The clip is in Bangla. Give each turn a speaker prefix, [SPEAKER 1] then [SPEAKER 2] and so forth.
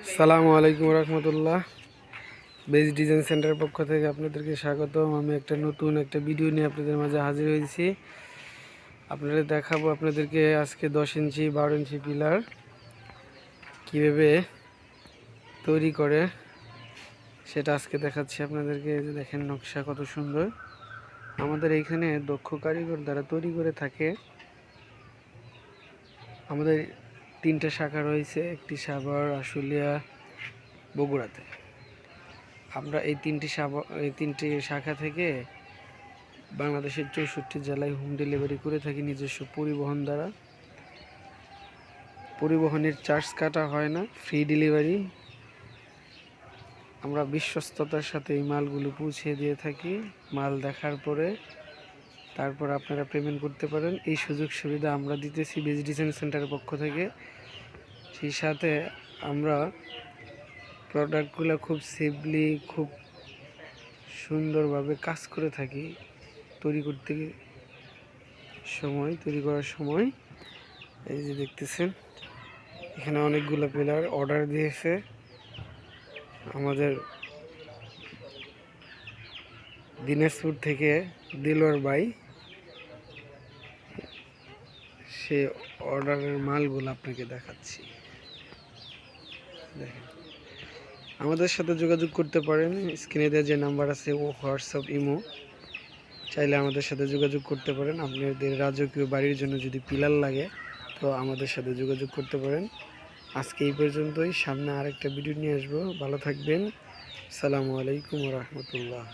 [SPEAKER 1] আসসালামু আলাইকুম রহমতুল্লাহ। বেজ ডিজাইন সেন্টারের পক্ষ থেকে আপনাদেরকে স্বাগতম। আমি নতুন একটা ভিডিও নিয়ে আপনাদের মাঝে হাজির হয়েছি। আপনাদের দেখাবো আপনাদেরকে আজকে 10 ইঞ্চি 12 ইঞ্চি পিলার কীভাবে তৈরি করে সেটা আজকে দেখাচ্ছি আপনাদেরকে। যে দেখেন নকশা কত সুন্দর, আমাদের এইখানে দক্ষ কারিগর দ্বারা তৈরি করে থাকে। আমাদের 3টে শাখা রয়েছে, একটি সাভার, আশুলিয়া, বগুড়াতে। আমরা এই তিনটি শাখা থেকে বাংলাদেশের 64 জেলায় হোম ডেলিভারি করে থাকি নিজস্ব পরিবহন দ্বারা। পরিবহনের চার্জ কাটা হয় না, ফ্রি ডেলিভারি। আমরা বিশ্বস্ততার সাথে এই মালগুলো পৌঁছে দিয়ে থাকি। মাল দেখার পরে তারপর আপনারা পেমেন্ট করতে পারেন। এই সুযোগ সুবিধা আমরা দিতেছি বেজ ডিজাইন সেন্টারের পক্ষ থেকে। সেই সাথে আমরা প্রোডাক্টগুলো খুব সেফলি, খুব সুন্দরভাবে কাজ করে থাকি। তৈরি করার সময় এই যে দেখতেছেন, এখানে অনেকগুলো পিলার অর্ডার দিয়েছে আমাদের দিনাজপুর থেকে দিলওয়ার ভাই। সে অর্ডারের মালগুলো আপনাকে দেখাচ্ছি। দেখেন, আমাদের সাথে যোগাযোগ করতে পারেন। স্ক্রিনে দেওয়া যে নাম্বার আছে ও হোয়াটসঅ্যাপ, ইমো, চাইলে আমাদের সাথে যোগাযোগ করতে পারেন। আপনাদের রাজকীয় বাড়ির জন্য যদি পিলার লাগে তো আমাদের সাথে যোগাযোগ করতে পারেন। আজকে এই পর্যন্তই, সামনে আরেকটা ভিডিও নিয়ে আসবো। ভালো থাকবেন। আসসালামু আলাইকুম রহমতুল্লাহ।